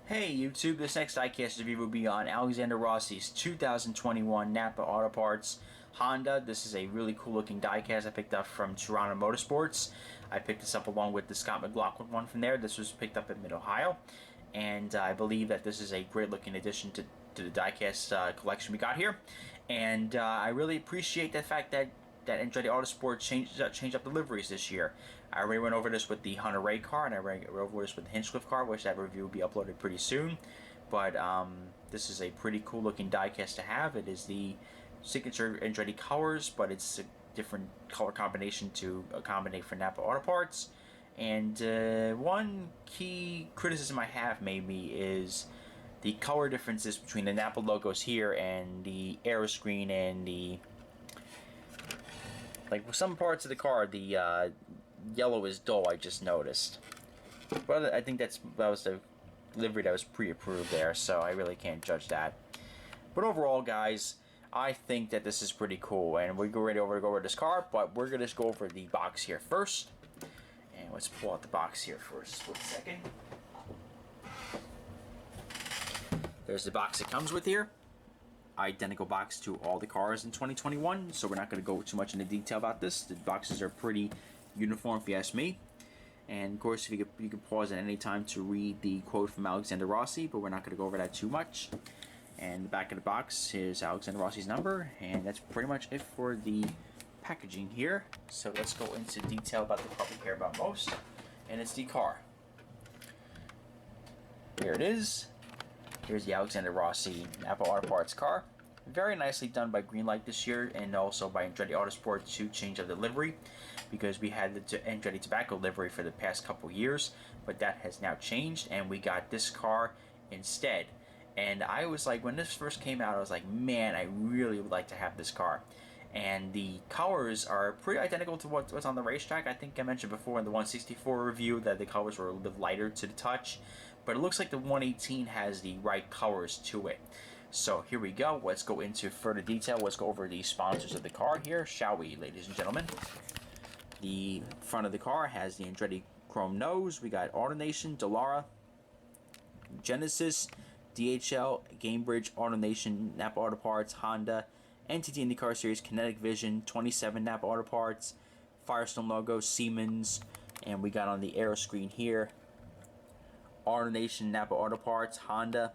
Hey YouTube, this next diecast review will be on Alexander Rossi's 2021 NAPA Auto Parts Honda. This is a really cool looking diecast I picked up from Toronto Motorsports. I picked this up along with the Scott McLaughlin one from there. This was picked up in Mid-Ohio. And I believe that this is a great looking addition to the diecast collection we got here. And I really appreciate the fact that Andretti Autosport changed up the liveries this year. I already went over this with the Hunter Ray car, and I went over this with the Hinchcliffe car, which that review will be uploaded pretty soon. But this is a pretty cool looking diecast to have. It is the signature Andretti colors, but it's a different color combination to accommodate for NAPA Auto Parts. And one key criticism I have maybe is the color differences between the NAPA logos here and the aeroscreen and the... Like, with some parts of the car, the yellow is dull, I just noticed. But I think that was the livery that was pre-approved there, so I really can't judge that. But overall, guys, I think that this is pretty cool. And we're ready to go over this car, but we're going to just go over the box here first. And let's pull out the box here for a split second. There's the box it comes with here. Identical box to all the cars in 2021, so we're not going to go too much into detail about this. The boxes are pretty uniform, if you ask me. And of course, if you can pause at any time to read the quote from Alexander Rossi, but we're not going to go over that too much. And the back of the box is Alexander Rossi's number, and that's pretty much it for the packaging here. So let's go into detail about the part we care about most, and it's the car. Here it is. Here's the Alexander Rossi NAPA Auto Parts car. Very nicely done by Greenlight this year, and also by Andretti Autosport to change up the livery, because we had the Andretti Tobacco livery for the past couple years, but that has now changed, and we got this car instead. And I was like, when this first came out, I was like, man, I really would like to have this car. And the colors are pretty identical to what's on the racetrack. I think I mentioned before in the 164 review that the colors were a little bit lighter to the touch, but it looks like the 118 has the right colors to it. So here we go. Let's go into further detail. Let's go over the sponsors of the car here, shall we, ladies and gentlemen? The front of the car has the Andretti chrome nose. We got AutoNation, Dallara, Genesis, DHL, Gamebridge, AutoNation, NAPA Auto Parts, Honda, NTT IndyCar Series, Kinetic Vision, 27 NAPA Auto Parts, Firestone logo, Siemens, and we got on the aero screen here, AutoNation, NAPA Auto Parts, Honda,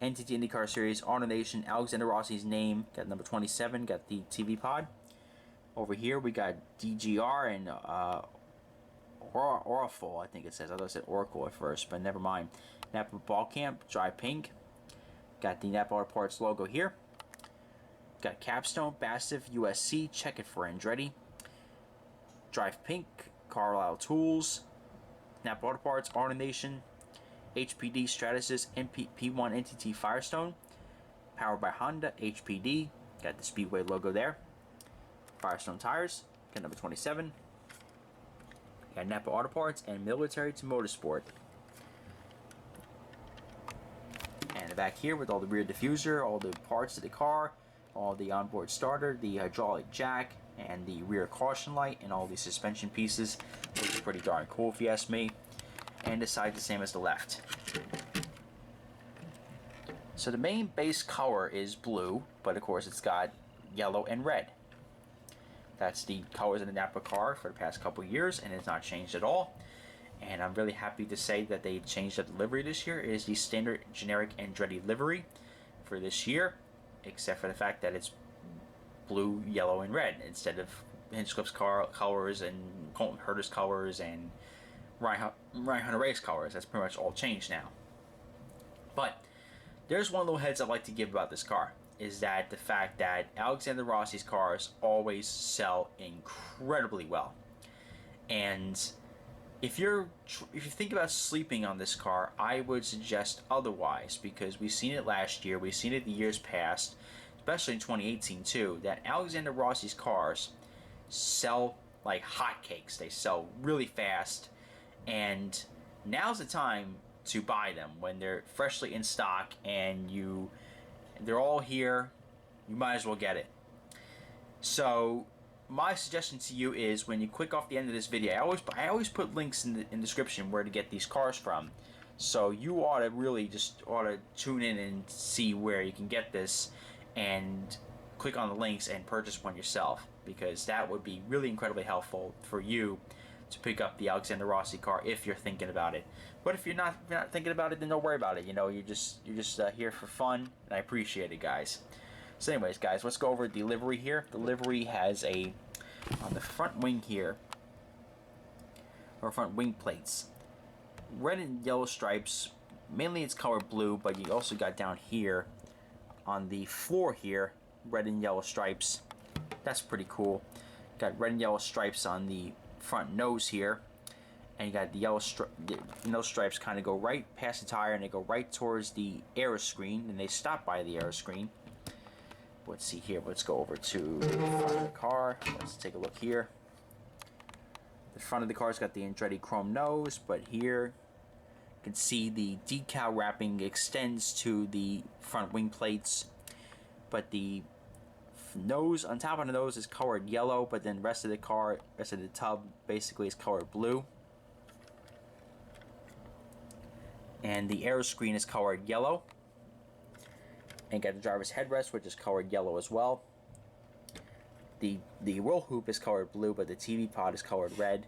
NTT IndyCar Series, AutoNation, Alexander Rossi's name, got number 27, got the TV pod. Over here we got DGR and Oracle, I think it says. I thought it said Oracle at first, but never mind. NAPA Ball Camp, Dry Pink, got the NAPA Auto Parts logo here. Got Capstone, Bassif, USC, Check It for Andretti, Drive Pink, Carlisle Tools, NAPA Auto Parts, AutoNation, HPD, Stratasys, P1 NTT Firestone, powered by Honda, HPD, got the Speedway logo there, Firestone Tires, got number 27, got NAPA Auto Parts, and Military to Motorsport. And back here with all the rear diffuser, all the parts of the car, all the onboard starter, the hydraulic jack, and the rear caution light, and all the suspension pieces. Looks pretty darn cool if you ask me. And the side the same as the left. So the main base color is blue, but of course it's got yellow and red. That's the colors of the NAPA car for the past couple years, and it's not changed at all. And I'm really happy to say that they changed up the livery this year. It is the standard generic Andretti livery for this year, except for the fact that it's blue, yellow, and red instead of Hinchcliffe's colors and Colton Herta's colors and Ryan Hunter Ray's colors. That's pretty much all changed now. But there's one little heads I'd like to give about this car, is that the fact that Alexander Rossi's cars always sell incredibly well. And if you think about sleeping on this car, I would suggest otherwise, because we've seen it last year, we've seen it the years past, especially in 2018 too, that Alexander Rossi's cars sell like hotcakes. They sell really fast, and now's the time to buy them when they're freshly in stock and they're all here. You might as well get it. So my suggestion to you is, when you click off the end of this video, I always put links in the description where to get these cars from, So you ought to really just tune in and see where you can get this, and click on the links and purchase one yourself, because that would be really incredibly helpful for you to pick up the Alexander Rossi car if you're thinking about it. But if you're not thinking about it, then don't worry about it. You know, you're just here for fun, and I appreciate it, guys. So anyways, guys, let's go over the livery here. The livery has a, on the front wing here, or front wing plates, red and yellow stripes. Mainly it's colored blue, but you also got down here on the floor here, red and yellow stripes. That's pretty cool. Got red and yellow stripes on the front nose here, and you got the yellow nose stripes kind of go right past the tire, and they go right towards the aero screen, and they stop by the aero screen. Let's see here. Let's go over to the front of the car. Let's take a look here. The front of the car's got the Andretti chrome nose, but here you can see the decal wrapping extends to the front wing plates, but the nose, on top of the nose, is colored yellow, but then the rest of the car, rest of the tub basically is colored blue. And the aero screen is colored yellow. And got the driver's headrest, which is colored yellow as well. The wheel hoop is colored blue, but the TV pod is colored red.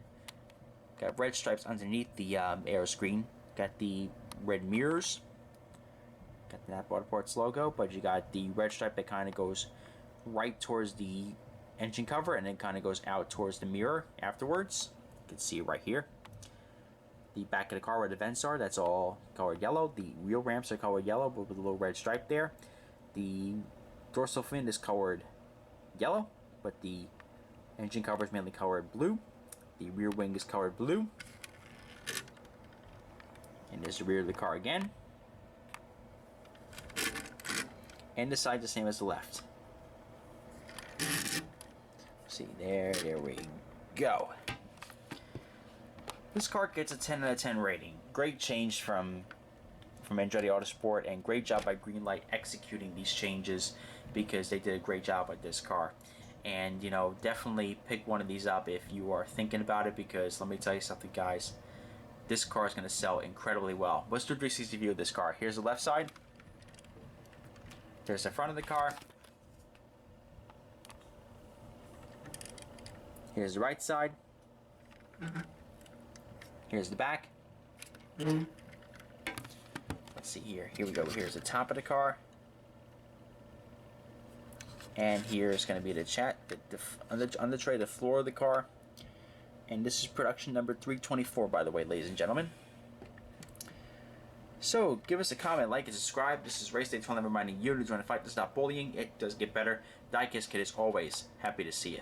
Got red stripes underneath the aero screen. Got the red mirrors. Got the NAPA Motorsports logo, but you got the red stripe that kind of goes right towards the engine cover, and then kind of goes out towards the mirror afterwards. You can see it right here. The back of the car where the vents are, that's all colored yellow. The wheel ramps are colored yellow, but with a little red stripe there. The dorsal fin is colored yellow, but the engine cover is mainly colored blue. The rear wing is colored blue. And there's the rear of the car again. And the side the same as the left. See, there we go. This car gets a 10 out of 10 rating. Great change from Andretti Autosport, and great job by Greenlight executing these changes, because they did a great job with this car. And, you know, definitely pick one of these up if you are thinking about it, because let me tell you something, guys. This car is going to sell incredibly well. Let's do a 360 view of this car. Here's the left side. There's the front of the car. Here's the right side. Here's the back. Let's see here. Here we go. Here's the top of the car. And here's going to be the on the tray, the floor of the car. And this is production number 324, by the way, ladies and gentlemen. So, give us a comment, like, and subscribe. This is Race Day 12, reminding you to join the fight to stop bullying. It does get better. Diecast Kid is always happy to see you.